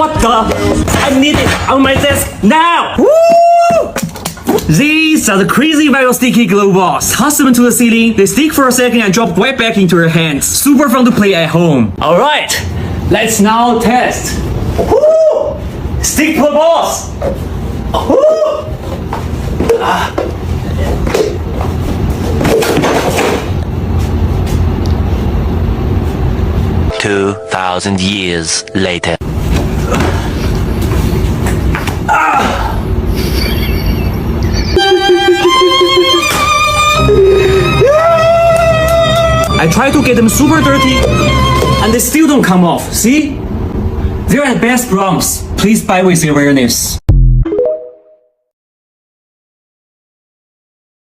What the? I need it on my desk now! Woo! These are the crazy viral sticky glow balls. Toss them into the ceiling, they stick for a second and drop right back into your hands. Super fun to play at home. Alright, let's now test. Woo! Stick to the balls! Woo! 2,000 years later. I try to get them super dirty and they still don't come off. See? They're at best problems. Please buy with awareness.